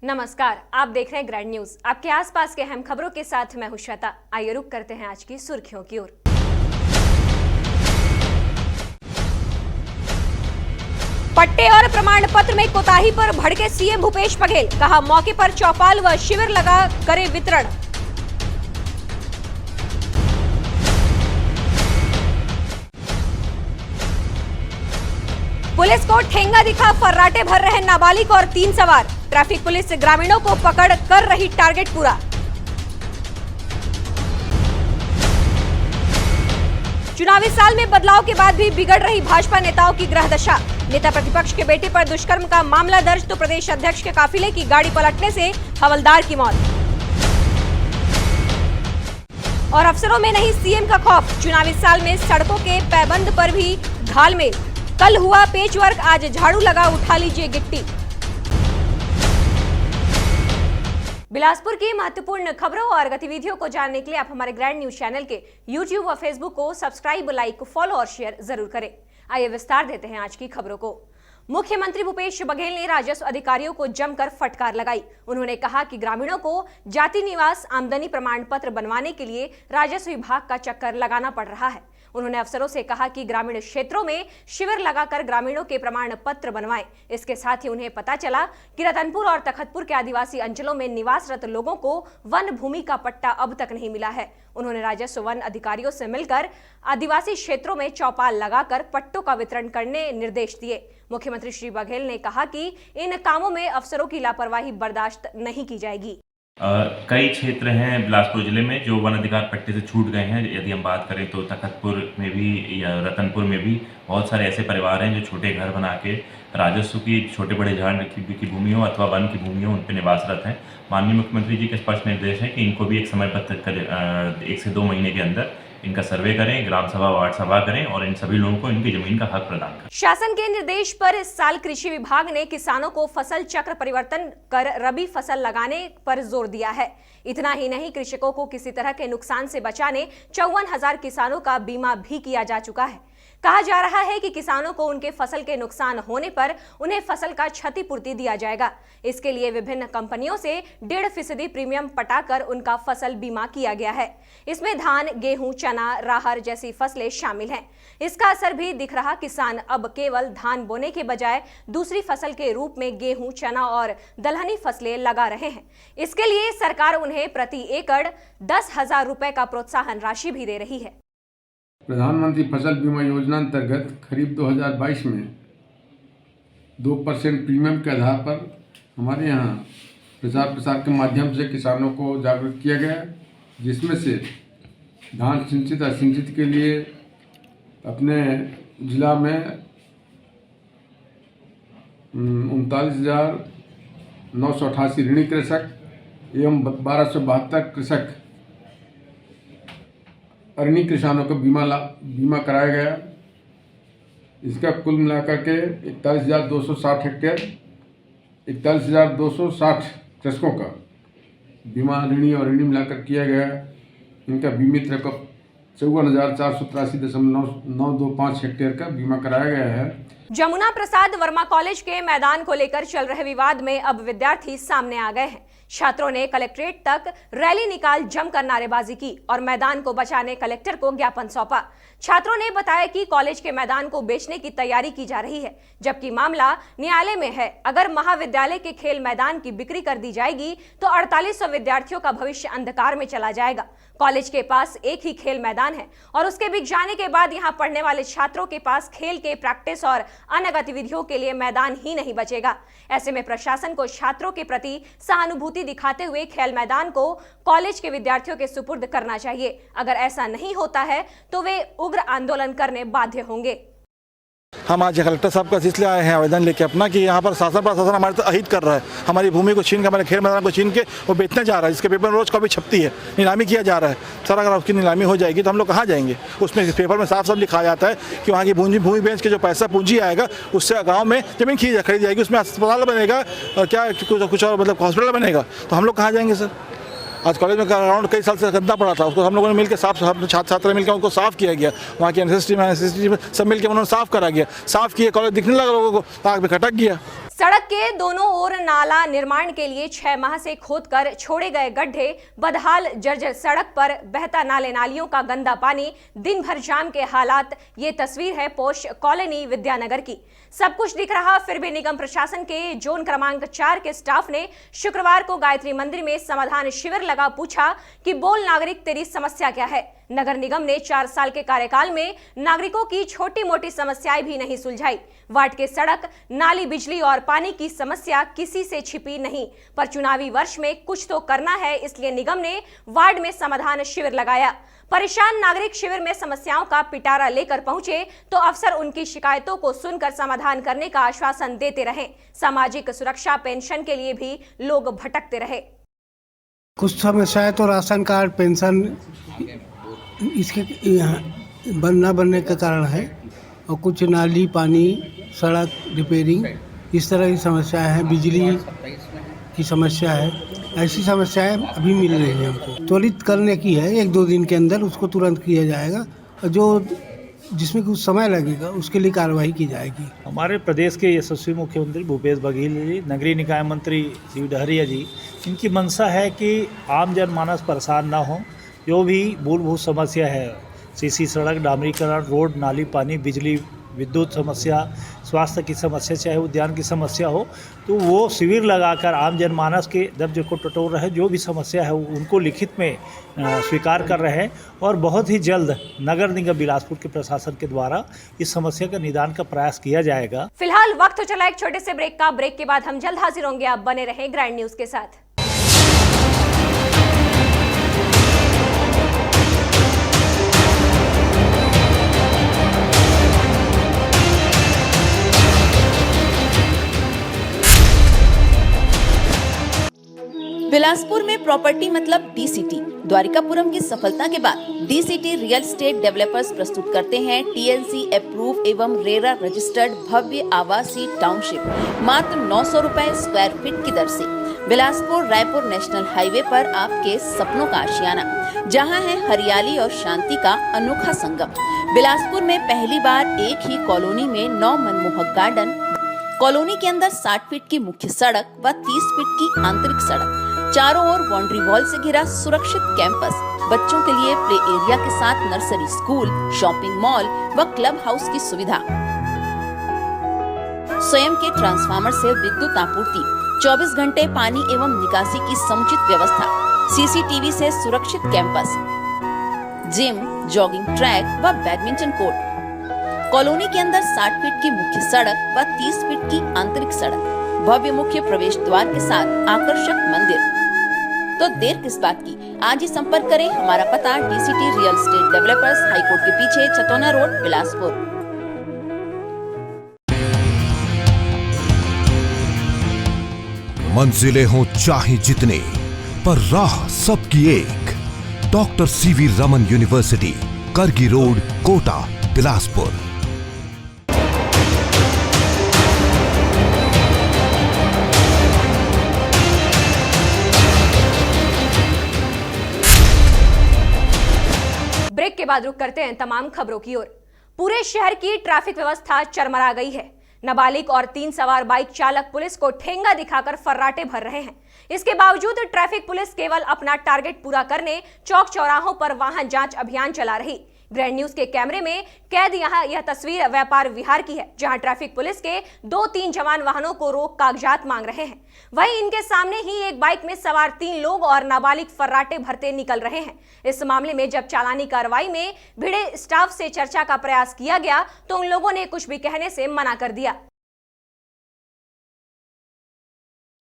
नमस्कार, आप देख रहे हैं ग्रैंड न्यूज। आपके आसपास के अहम खबरों के साथ मैं हूं श्वेता। आइए रुक करते हैं आज की सुर्खियों की ओर। पट्टे और प्रमाण पत्र में कोताही पर भड़के सीएम भूपेश बघेल, कहा मौके पर चौपाल व शिविर लगा करे वितरण। पुलिस को ठेंगा दिखा फर्राटे भर रहे नाबालिग और 3 सवार। ट्रैफिक पुलिस ग्रामीणों को पकड़ कर रही टारगेट पूरा। चुनावी साल में बदलाव के बाद भी बिगड़ रही भाजपा नेताओं की ग्रह दशा। नेता प्रतिपक्ष के बेटे पर दुष्कर्म का मामला दर्ज तो प्रदेश अध्यक्ष के काफिले की गाड़ी पलटने से हवलदार की मौत। और अफसरों में नहीं सीएम का खौफ, चुनावी साल में सड़कों के पैबंद पर भी घालमेल। कल हुआ पेचवर्क, आज झाड़ू लगा उठा लीजिए गिट्टी। बिलासपुर की महत्वपूर्ण खबरों और गतिविधियों को जानने के लिए आप हमारे ग्रैंड न्यूज चैनल के यूट्यूब व फेसबुक को सब्सक्राइब, लाइक, फॉलो और शेयर जरूर करें। आइए विस्तार देते हैं आज की खबरों को। मुख्यमंत्री भूपेश बघेल ने राजस्व अधिकारियों को जमकर फटकार लगाई। उन्होंने कहा कि ग्रामीणों को जाति निवास आमदनी प्रमाण पत्र बनवाने के लिए राजस्व विभाग का चक्कर लगाना पड़ रहा है। उन्होंने अफसरों से कहा कि ग्रामीण क्षेत्रों में शिविर लगाकर ग्रामीणों के प्रमाण पत्र बनवाएं। इसके साथ ही उन्हें पता चला कि रतनपुर और तखतपुर के आदिवासी अंचलों में निवासरत लोगों को वन भूमि का पट्टा अब तक नहीं मिला है। उन्होंने राजस्व वन अधिकारियों से मिलकर आदिवासी क्षेत्रों में चौपाल लगाकर पट्टों का वितरण करने निर्देश दिए। मुख्यमंत्री श्री बघेल ने कहा कि इन कामों में अफसरों की लापरवाही बर्दाश्त नहीं की जाएगी। कई क्षेत्र हैं बिलासपुर जिले में जो वन अधिकार पट्टे से छूट गए हैं। यदि हम बात करें तो तखतपुर में भी या रतनपुर में भी बहुत सारे ऐसे परिवार हैं जो छोटे घर बना के राजस्व की छोटे बड़े झाड़ की भूमि हो अथवा वन की भूमि हो उन पर निवासरत हैं। माननीय मुख्यमंत्री जी के स्पष्ट निर्देश है कि इनको भी एक समयबद्ध 1 से 2 महीने के अंदर इनका सर्वे करें, ग्राम सभा वार्ड सभा करें और इन सभी लोगों को इनकी जमीन का हक प्रदान करें। शासन के निर्देश पर इस साल कृषि विभाग ने किसानों को फसल चक्र परिवर्तन कर रबी फसल लगाने पर जोर दिया है। इतना ही नहीं, कृषकों को किसी तरह के नुकसान से बचाने 54,000 किसानों का बीमा भी किया जा चुका है। कहा जा रहा है कि किसानों को उनके फसल के नुकसान होने पर उन्हें फसल का क्षतिपूर्ति दिया जाएगा। इसके लिए विभिन्न कंपनियों से 1.5% प्रीमियम पटाकर उनका फसल बीमा किया गया है। इसमें धान, गेहूं, चना, राहर जैसी फसलें शामिल हैं। इसका असर भी दिख रहा। किसान अब केवल धान बोने के बजाय दूसरी फसल के रूप में गेहूं, चना और दलहनी फसलें लगा रहे हैं। इसके लिए सरकार उन्हें प्रति एकड़ 10,000 रुपए का प्रोत्साहन राशि भी दे रही है। प्रधानमंत्री फसल बीमा योजना अंतर्गत खरीफ 2022 में 2% प्रीमियम के आधार पर हमारे यहाँ प्रचार प्रसार के माध्यम से किसानों को जागरूक किया गया, जिसमें से धान सिंचित असिंचित के लिए अपने जिला में 39,988 ऋणी कृषक एवं 1,272 कृषक अऋणी किसानों को बीमा कराया गया। इसका कुल मिलाकर के 41,260 हेक्टेयर 41,260 कृषकों का बीमा ऋणी और ऋणी मिलाकर किया गया। इनका बीमित रकम 54,483.925 हेक्टेयर का बीमा कराया गया है। जमुना प्रसाद वर्मा कॉलेज के मैदान को लेकर चल रहे विवाद में अब विद्यार्थी सामने आ गए हैं। छात्रों ने कलेक्ट्रेट तक रैली निकाल जमकर नारेबाजी की और मैदान को बचाने कलेक्टर को ज्ञापन सौंपा। छात्रों ने बताया कि कॉलेज के मैदान को बेचने की तैयारी की जा रही है, जबकि मामला न्यायालय में है। अगर महाविद्यालय के खेल मैदान की बिक्री कर दी जाएगी तो 4800 विद्यार्थियों का भविष्य अंधकार में चला जाएगा। कॉलेज के पास एक ही खेल मैदान है और उसके बिक जाने के बाद यहाँ पढ़ने वाले छात्रों के पास खेल के प्रैक्टिस और अन्य गतिविधियों के लिए मैदान ही नहीं बचेगा। ऐसे में प्रशासन को छात्रों के प्रति सहानुभूति दिखाते हुए खेल मैदान को कॉलेज के विद्यार्थियों के सुपुर्द करना चाहिए। अगर ऐसा नहीं होता है तो वे उग्र आंदोलन करने बाध्य होंगे। हम आज कलेक्टर साहब का इसलिए आए हैं आवेदन लेके अपना कि यहाँ पर शासन प्रशासन हमारे साथ अहित कर रहा है। हमारी भूमि को छीन के, हमारे खेल मैदान को छीन के वो बेचने जा रहा है, जिसके पेपर में रोज कॉपी छपती है, नीलामी किया जा रहा है। सर अगर उसकी नीलामी हो जाएगी तो हम लोग कहाँ जाएंगे? उसमें पेपर में साफ साफ लिखा जाता है कि वहाँ की भूमि बेच के जो पैसा पूंजी आएगा उससे गाँव में जमीन खरीदी जाएगी, उसमें अस्पताल बनेगा और क्या कुछ और मतलब हॉस्पिटल बनेगा। तो हम लोग कहाँ जाएंगे सर? आज कॉलेज में ग्राउंड कई साल से गंदा पड़ा था, उसको हम लोगों ने मिलकर साफ छात्र छात्रा मिलकर उनको साफ किया गया। वहाँ की एनएसएसटी में सब मिलकर उन्होंने साफ करा गया, साफ किया, कॉलेज दिखने लगा लोगों को, आग में खटक गया। सड़क के दोनों ओर नाला निर्माण के लिए 6 माह से खोदकर छोड़े गए गड्ढे, बदहाल जर्जर सड़क पर बहता नाले नालियों का गंदा पानी, दिन भर जाम के हालात। ये तस्वीर है पोश कॉलोनी विद्यानगर की। सब कुछ दिख रहा, फिर भी निगम प्रशासन के जोन क्रमांक 4 के स्टाफ ने शुक्रवार को गायत्री मंदिर में समाधान शिविर लगा पूछा कि बोल नागरिक, तेरी समस्या क्या है। नगर निगम ने 4 साल के कार्यकाल में नागरिकों की छोटी मोटी समस्याएं भी नहीं सुलझाई। वार्ड के सड़क, नाली, बिजली और पानी की समस्या किसी से छिपी नहीं, पर चुनावी वर्ष में कुछ तो करना है, इसलिए निगम ने वार्ड में समाधान शिविर लगाया। परेशान नागरिक शिविर में समस्याओं का पिटारा लेकर पहुंचे तो अफसर उनकी शिकायतों को सुनकर समाधान करने का आश्वासन देते रहे। सामाजिक सुरक्षा पेंशन के लिए भी लोग भटकते रहे। कुछ समस्याएं तो राशन कार्ड, पेंशन इसके न बनने के कारण है, और कुछ नाली, पानी, सड़क रिपेयरिंग, इस तरह की समस्याएं हैं। बिजली की समस्या है। ऐसी समस्याएं अभी मिल रही हैं हमको। त्वरित करने की है, 1-2 दिन के अंदर उसको तुरंत किया जाएगा, और जो जिसमें कुछ समय लगेगा उसके लिए कार्रवाई की जाएगी। हमारे प्रदेश के यशस्वी मुख्यमंत्री भूपेश बघेल जी, नगरीय निकाय मंत्री शिव डहरिया जी, इनकी मंशा है कि आम जनमानस परेशान ना हो। जो भी मूलभूत समस्या है, सीसी सड़क, डामरीकरण, रोड, नाली, पानी, बिजली, विद्युत समस्या, स्वास्थ्य की समस्या, चाहे उद्यान की समस्या हो, तो वो शिविर लगाकर आम जनमानस के दर्द को टटोल रहे, जो भी समस्या है उनको लिखित में स्वीकार कर रहे हैं, और बहुत ही जल्द नगर निगम बिलासपुर के प्रशासन के द्वारा इस समस्या का निदान का प्रयास किया जाएगा। फिलहाल वक्त हो चला एक छोटे से ब्रेक का। ब्रेक के बाद हम जल्द हाजिर होंगे। आप बने रहें ग्रैंड न्यूज के साथ। बिलासपुर में प्रॉपर्टी मतलब डीसीटी। द्वारिकापुरम की सफलता के बाद डीसीटी रियल एस्टेट डेवलपर्स प्रस्तुत करते हैं टीएनसी अप्रूव एवं रेरा रजिस्टर्ड भव्य आवासीय टाउनशिप मात्र 900 रुपए स्क्वायर फीट की दर से। बिलासपुर रायपुर नेशनल हाईवे पर आपके सपनों का आशियाना, जहां है हरियाली और शांति का अनोखा संगम। बिलासपुर में पहली बार एक ही कॉलोनी में 9 मनमोहक गार्डन। कॉलोनी के अंदर 60 फीट की मुख्य सड़क व 30 फीट की आंतरिक सड़क, चारों ओर बाउंड्री वॉल से घिरा सुरक्षित कैंपस, बच्चों के लिए प्ले एरिया के साथ नर्सरी स्कूल, शॉपिंग मॉल व क्लब हाउस की सुविधा, स्वयं के ट्रांसफार्मर से विद्युत आपूर्ति, 24 घंटे पानी एवं निकासी की समुचित व्यवस्था, सीसीटीवी से सुरक्षित कैंपस, जिम, जॉगिंग ट्रैक व बैडमिंटन कोर्ट। कॉलोनी के अंदर 60 फीट की मुख्य सड़क व 30 फीट की आंतरिक सड़क, भव्य मुख्य प्रवेश द्वार के साथ आकर्षक मंदिर। तो देर किस बात की, आज ही संपर्क करें। हमारा पता DCT real estate developers, high court के पीछे, चतौना रोड, बिलासपुर। मंजिलें हों चाहे जितने, पर राह सबकी एक। डॉक्टर सीवी रमन यूनिवर्सिटी, करगी रोड, कोटा, बिलासपुर। ब्रेक के बाद रुक करते हैं तमाम खबरों की ओर। पूरे शहर की ट्रैफिक व्यवस्था चरमरा गई है। नाबालिग और 3 सवार बाइक चालक पुलिस को ठेंगा दिखाकर फर्राटे भर रहे हैं। इसके बावजूद ट्रैफिक पुलिस केवल अपना टारगेट पूरा करने चौक चौराहों पर वाहन जांच अभियान चला रही। ग्रैंड न्यूज के कैमरे में कैद यह तस्वीर व्यापार विहार की है, जहां ट्रैफिक पुलिस के 2-3 जवान वाहनों को रोक कागजात मांग रहे हैं। वहीं इनके सामने ही एक बाइक में सवार 3 लोग और नाबालिग फर्राटे भरते निकल रहे हैं। इस मामले में जब चालानी कार्रवाई में भिड़े स्टाफ से चर्चा का प्रयास किया गया तो उन लोगों ने कुछ भी कहने से मना कर दिया।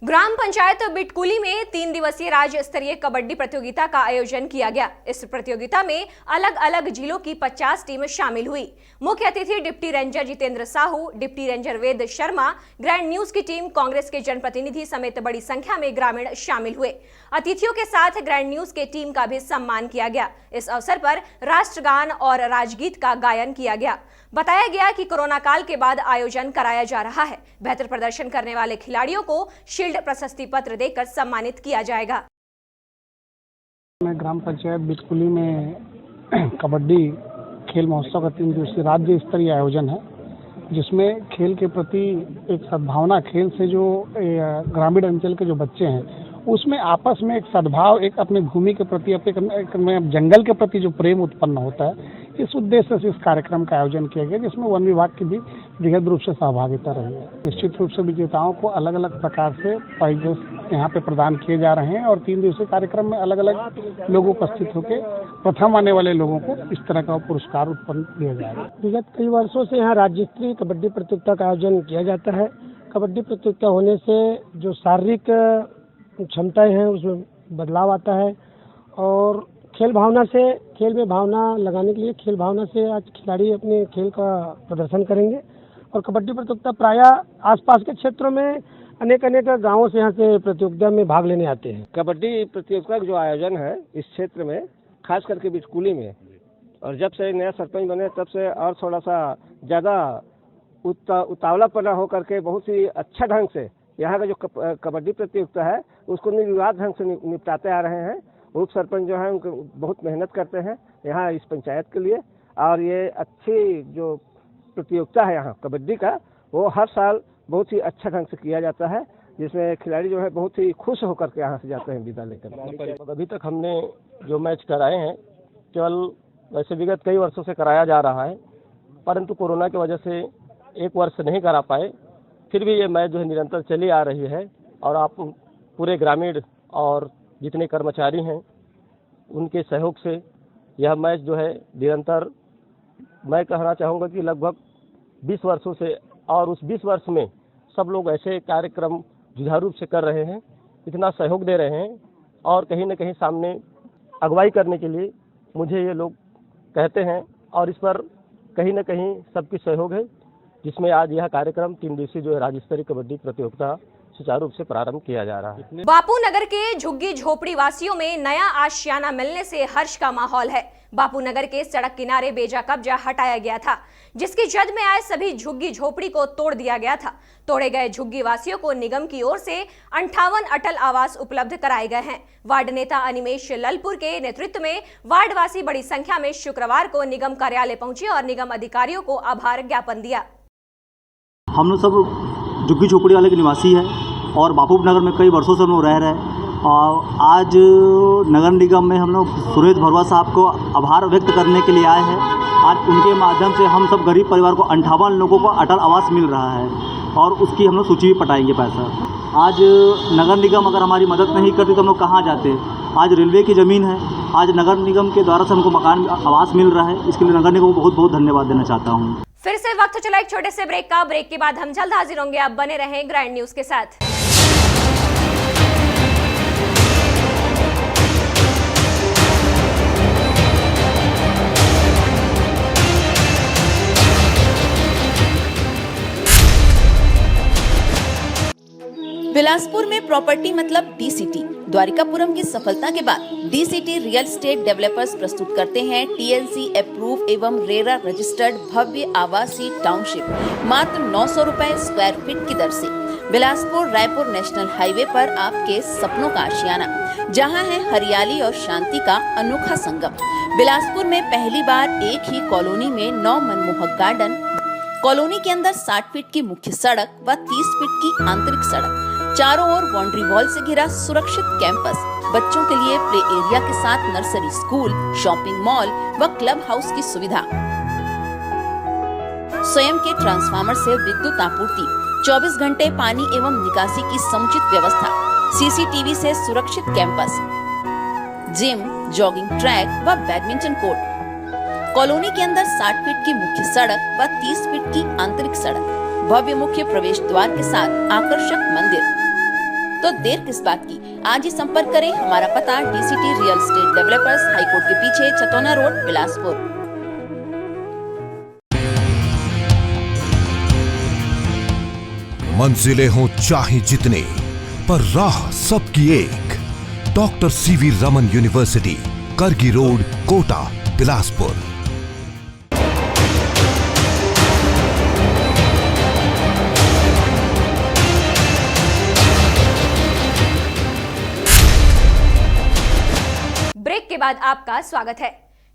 ग्राम पंचायत बिटकुली में 3 दिवसीय राज्य स्तरीय कबड्डी प्रतियोगिता का आयोजन किया गया। इस प्रतियोगिता में अलग अलग जिलों की 50 टीम शामिल हुई। मुख्य अतिथि deputy ranger Jitendra Sahu, deputy ranger Ved Sharma, grand news की टीम, कांग्रेस के जनप्रतिनिधि समेत बड़ी संख्या में ग्रामीण शामिल हुए। अतिथियों के साथ ग्रैंड न्यूज के टीम का भी सम्मान किया गया। इस अवसर पर राष्ट्रगान और राजगीत का गायन किया गया। बताया गया कि कोरोना काल के बाद आयोजन कराया जा रहा है। बेहतर प्रदर्शन करने वाले खिलाड़ियों को शील्ड, प्रशस्ति पत्र देकर सम्मानित किया जाएगा। ग्राम पंचायत बिटकुली में कबड्डी खेल महोत्सव का 3 दिवसीय राज्य स्तरीय आयोजन है। जिसमें खेल के प्रति एक सद्भावना, खेल से जो ग्रामीण अंचल के जो बच्चे हैं उसमें आपस में एक सद्भाव, एक अपनी भूमि के प्रति, अपने जंगल के प्रति जो प्रेम उत्पन्न होता है, इस उद्देश्य से इस कार्यक्रम का आयोजन किया गया, जिसमें वन विभाग की भी वृहद रूप से सहभागिता रही है। निश्चित रूप से विजेताओं को अलग अलग प्रकार से प्राइजेस यहाँ पे प्रदान किए जा रहे हैं और 3 दिवसीय कार्यक्रम में अलग अलग लोग उपस्थित होकर प्रथम आने वाले लोगों को इस तरह का पुरस्कार उत्पन्न दिया जाएगा। विगत कई वर्षों से यहाँ राज्य स्तरीय कबड्डी प्रतियोगिता का आयोजन किया जाता है। कबड्डी प्रतियोगिता होने से जो शारीरिक क्षमताएं हैं उसमें बदलाव आता है और खेल में भावना लगाने के लिए खेल भावना से आज खिलाड़ी अपने खेल का प्रदर्शन करेंगे और कबड्डी प्रतियोगिता प्रायः आसपास के क्षेत्रों में अनेक गांवों से यहाँ से प्रतियोगिता में भाग लेने आते हैं। कबड्डी प्रतियोगिता का जो आयोजन है इस क्षेत्र में, खास करके बिचकुली में, और जब से नया सरपंच बने तब से और थोड़ा सा ज़्यादा उतावलापना होकर के बहुत ही अच्छा ढंग से यहाँ का जो कबड्डी प्रतियोगिता है उसको निर्विवाद ढंग से निपटाते आ रहे हैं। उप सरपंच जो है उनको बहुत मेहनत करते हैं यहाँ इस पंचायत के लिए, और ये अच्छी जो प्रतियोगिता है यहाँ कबड्डी का, वो हर साल बहुत ही अच्छा ढंग से किया जाता है, जिसमें खिलाड़ी जो है बहुत ही खुश होकर के यहाँ से जाते हैं विदा लेकर। अभी तक हमने जो मैच कराए हैं केवल वैसे विगत कई वर्षों से कराया जा रहा है, परंतु कोरोना की वजह से 1 वर्ष नहीं करा पाए। फिर भी ये मैच जो है निरंतर चली आ रही है और आप पूरे ग्रामीण और जितने कर्मचारी हैं उनके सहयोग से यह मैच जो है निरंतर, मैं कहना चाहूँगा कि लगभग 20 वर्षों से, और उस 20 वर्ष में सब लोग ऐसे कार्यक्रम जुझारू रूप से कर रहे हैं, इतना सहयोग दे रहे हैं और कहीं न कहीं सामने अगुवाई करने के लिए मुझे ये लोग कहते हैं और इस पर कहीं न कहीं सबकी सहयोग है, जिसमें आज यह कार्यक्रम 3 दिवसीय जो है राज्य स्तरीय कबड्डी प्रतियोगिता सुचारू रूप से प्रारंभ किया जा रहा है। बापू नगर के झुग्गी झोपड़ी वासियों में नया आशियाना मिलने से हर्ष का माहौल है। बापू नगर के सड़क किनारे बेजा कब्जा हटाया गया था, जिसकी जद में आए सभी झुग्गी झोपड़ी को तोड़ दिया गया था। तोड़े गए झुग्गी वासियों को निगम की ओर से 58 अटल आवास उपलब्ध कराए गए हैं। वार्ड नेता अनिमेश ललपुर के नेतृत्व में वार्ड वासी बड़ी संख्या में शुक्रवार को निगम कार्यालय पहुंचे और निगम अधिकारियों को आभार ज्ञापन दिया। हम लोग सब झुग्गी झोपड़ी वाले के निवासी है और बापू नगर में कई वर्षों से हम लोग रह रहे हैं और आज नगर निगम में हम लोग सुरेश भरवा साहब को आभार व्यक्त करने के लिए आए हैं। आज उनके माध्यम से हम सब गरीब परिवार को 58 लोगों को अटल आवास मिल रहा है और उसकी हम लोग सूची भी पटाएंगे पैसा। आज नगर निगम अगर हमारी मदद नहीं करती तो हम लोग कहाँ जाते। आज रेलवे की ज़मीन है, आज नगर निगम के द्वारा से हमको मकान आवास मिल रहा है, इसके लिए नगर निगम को बहुत बहुत धन्यवाद देना चाहता हूँ। फिर से वक्त चला एक छोटे से ब्रेक का। ब्रेक के बाद हम जल्द हाजिर होंगे। आप बने रहें ग्रैंड न्यूज के साथ। बिलासपुर में प्रॉपर्टी मतलब डीसीटी। द्वारिकापुरम की सफलता के बाद डीसीटी रियल एस्टेट डेवलपर्स प्रस्तुत करते हैं टीएनसी अप्रूव एवं रेरा रजिस्टर्ड भव्य आवासीय टाउनशिप मात्र 900 रुपए स्क्वायर फीट की दर से बिलासपुर रायपुर नेशनल हाईवे पर आपके सपनों का आशियाना, जहां है हरियाली और शांति का अनोखा संगम। बिलासपुर में पहली बार एक ही कॉलोनी में 9 मनमोहक गार्डन, कॉलोनी के अंदर 60 फीट की मुख्य सड़क व 30 फीट की आंतरिक सड़क, चारों ओर बाउंड्री वॉल से घिरा सुरक्षित कैंपस, बच्चों के लिए प्ले एरिया के साथ नर्सरी स्कूल, शॉपिंग मॉल व क्लब हाउस की सुविधा, स्वयं के ट्रांसफार्मर से विद्युत आपूर्ति, 24 घंटे पानी एवं निकासी की समुचित व्यवस्था, सीसीटीवी से सुरक्षित कैंपस, जिम, जॉगिंग ट्रैक व बैडमिंटन कोर्ट। कॉलोनी के अंदर 60 फीट की मुख्य सड़क व 30 फीट की आंतरिक सड़क, भव्य मुख्य प्रवेश द्वार के साथ आकर्षक मंदिर। तो देर किस बात की, आज ही संपर्क करें। हमारा पता DCT real estate developers, high court के पीछे, चतौना रोड, बिलासपुर। मंजिलें हों चाहे जितने, पर राह सबकी एक। डॉक्टर सीवी रमन यूनिवर्सिटी, करगी रोड, कोटा, बिलासपुर। ब्रेक के बाद आपका स्वागत है।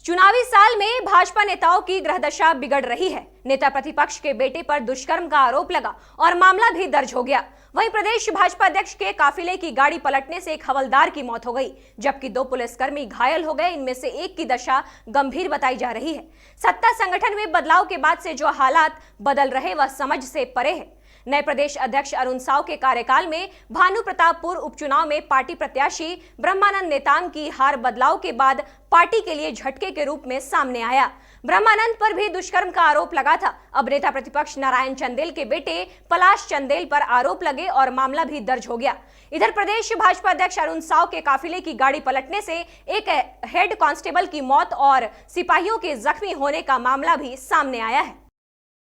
चुनावी साल में भाजपा नेताओं की ग्रहदशा बिगड़ रही है। नेता प्रतिपक्ष के बेटे पर दुष्कर्म का आरोप लगा और मामला भी दर्ज हो गया। वहीं प्रदेश भाजपा अध्यक्ष के काफिले की गाड़ी पलटने से एक हवलदार की मौत हो गई, जबकि 2 पुलिसकर्मी घायल हो गए। इनमें से एक की दशा गंभीर बताई जा रही है। सत्ता संगठन में बदलाव के बाद से जो हालात बदल रहे वह समझ से परे है। नए प्रदेश अध्यक्ष अरुण साव के कार्यकाल में भानु प्रतापपुर उपचुनाव में पार्टी प्रत्याशी ब्रह्मानंद नेताम की हार बदलाव के बाद पार्टी के लिए झटके के रूप में सामने आया। ब्रह्मानंद पर भी दुष्कर्म का आरोप लगा था। अब नेता प्रतिपक्ष नारायण चंदेल के बेटे पलाश चंदेल पर आरोप लगे और मामला भी दर्ज हो गया। इधर प्रदेश भाजपा अध्यक्ष अरुण साव के काफिले की गाड़ी पलटने से एक हेड कांस्टेबल की मौत और सिपाहियों के जख्मी होने का मामला भी सामने आया है।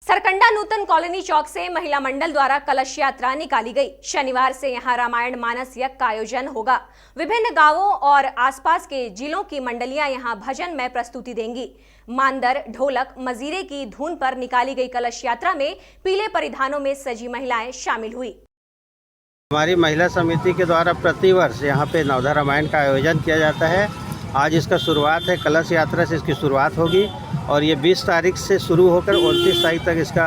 सरकंडा नूतन कॉलोनी चौक से महिला मंडल द्वारा कलश यात्रा निकाली गई। शनिवार से यहां रामायण मानस यज्ञ का आयोजन होगा। विभिन्न गांवों और आसपास के जिलों की मंडलियां यहां भजन में प्रस्तुति देंगी। मांदर, ढोलक, मजीरे की धुन पर निकाली गई कलश यात्रा में पीले परिधानों में सजी महिलाएं शामिल हुई। हमारी महिला समिति के द्वारा प्रतिवर्ष यहाँ पे नवधा रामायण का आयोजन किया जाता है। आज इसका शुरुआत है, कलश यात्रा से इसकी शुरुआत होगी और ये 20 तारीख से शुरू होकर 29 तारीख तक इसका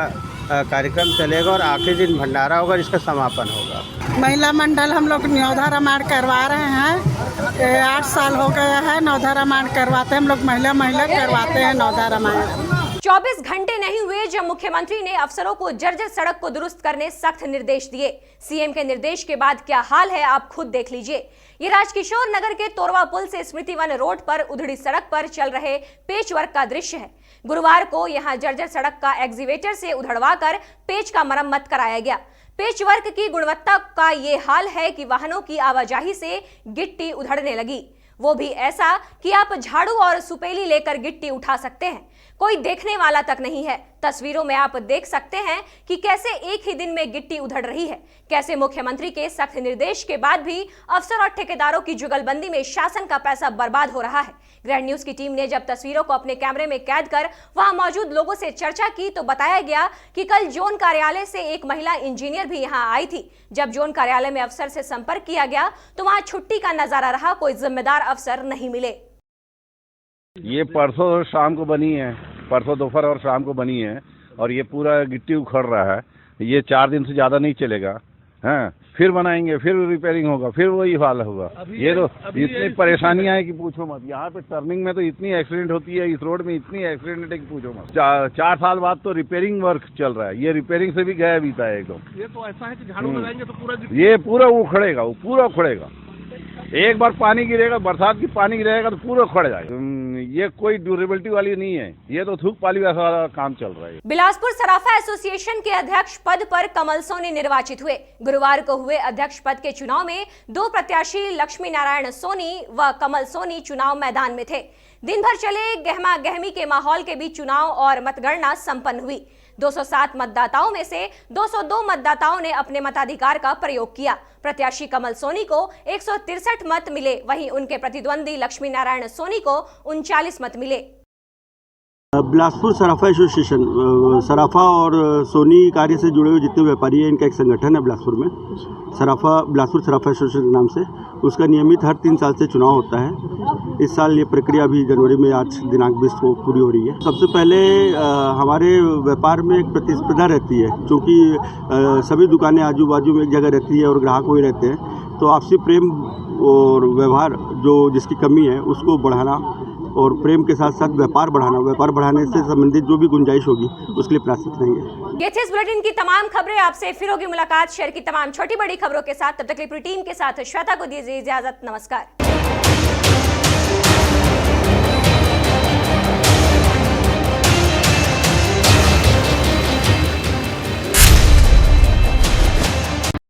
कार्यक्रम चलेगा और आखिरी दिन भंडारा होगा और इसका समापन होगा। महिला मंडल हम लोग नवधा रामायण करवा रहे हैं। 8 साल हो गया है नवधा रामायण करवाते हैं। हम लोग महिला करवाते हैं नवधा रामायण। 24 घंटे नहीं हुए जब मुख्यमंत्री ने अफसरों को जर्जर सड़क को दुरुस्त करने सख्त निर्देश दिए। सीएम के निर्देश के बाद क्या हाल है आप खुद देख लीजिए। ये राजकिशोर नगर के तोरवा पुल से स्मृति वन रोड पर उधड़ी सड़क पर चल रहे पेच वर्क का दृश्य है। गुरुवार को यहां जर्जर सड़क का एक्सीवेटर से उधड़वाकर पेच का मरम्मत कराया गया। पेच वर्क की गुणवत्ता का ये हाल है कि वाहनों की आवाजाही से गिट्टी उधड़ने लगी, वो भी ऐसा कि आप झाड़ू और सुपेली लेकर गिट्टी उठा सकते हैं। कोई देखने वाला तक नहीं है। तस्वीरों में आप देख सकते हैं कि कैसे एक ही दिन में गिट्टी उधड़ रही है। कैसे मुख्यमंत्री के सख्त निर्देश के बाद भी अफसर और ठेकेदारों की जुगलबंदी में शासन का पैसा बर्बाद हो रहा है। ग्रैंड न्यूज की टीम ने जब तस्वीरों को अपने कैमरे में कैद कर वहां मौजूद लोगों से चर्चा की तो बताया गया कि कल जोन कार्यालय से एक महिला इंजीनियर भी यहां आई थी। जब जोन कार्यालय में अफसर से संपर्क किया गया तो वहां छुट्टी का नजारा रहा, कोई जिम्मेदार अफसर नहीं मिले। ये परसों शाम को बनी है, परसों दोपहर और शाम को बनी है और ये पूरा गिट्टी उखड़ रहा है। ये 4 दिन से ज़्यादा नहीं चलेगा। हाँ, फिर बनाएंगे, फिर रिपेयरिंग होगा, फिर वही हाल होगा। ये तो इतनी परेशानियां हैं कि पूछो मत। यहाँ पे टर्निंग में तो इतनी एक्सीडेंट होती है, इस रोड में इतनी एक्सीडेंट है कि पूछो मत। 4 साल बाद तो रिपेयरिंग वर्क चल रहा है। ये रिपेयरिंग से भी गया बीता है एकदम। ये तो ऐसा है कि झाड़ू लगाएंगे तो पूरा ये पूरा उखड़ेगा, वो पूरा उखड़ेगा। एक बार पानी गिरेगा, बरसात की पानी गिरेगा तो पूरा खड़ जाएगा। ये कोई ड्यूरेबिलिटी वाली नहीं है, ये तो थूक पाली वाला काम चल रहा है। बिलासपुर सराफा एसोसिएशन के अध्यक्ष पद पर कमल सोनी निर्वाचित हुए। गुरुवार को हुए अध्यक्ष पद के चुनाव में 2 प्रत्याशी लक्ष्मी नारायण सोनी व कमल सोनी चुनाव मैदान में थे। दिन भर चले गहमा गहमी के माहौल के बीच चुनाव और मतगणना संपन्न हुई। 207 मतदाताओं में से 202 मतदाताओं ने अपने मताधिकार का प्रयोग किया। प्रत्याशी कमल सोनी को 163 मत मिले, वहीं उनके प्रतिद्वंदी लक्ष्मी नारायण सोनी को 39 मत मिले। बिलासपुर सराफा एसोसिएशन सराफा और सोनी कार्य से जुड़े हुए जितने व्यापारी हैं, इनका एक संगठन है बिलासपुर में, बिलासपुर सराफा एसोसिएशन के नाम से। उसका नियमित हर 3 साल से चुनाव होता है। इस साल ये प्रक्रिया अभी जनवरी में आज दिनांक 20 को पूरी हो रही है। सबसे पहले हमारे व्यापार में एक प्रतिस्पर्धा रहती है, क्योंकि सभी दुकानें आजू बाजू में एक जगह रहती है और ग्राहक वही रहते हैं। तो आपसी प्रेम और व्यवहार जो जिसकी कमी है उसको बढ़ाना और प्रेम के साथ साथ व्यापार बढ़ाने से संबंधित जो भी गुंजाइश होगी उसके लिए प्रयास करेंगे। ये थी इस बुलेटिन की तमाम खबरें। आपसे फिर होगी मुलाकात शहर की तमाम छोटी बड़ी खबरों के साथ। तब तक के लिए पूरी टीम के साथ श्वेता को दीजिए इजाजत। नमस्कार।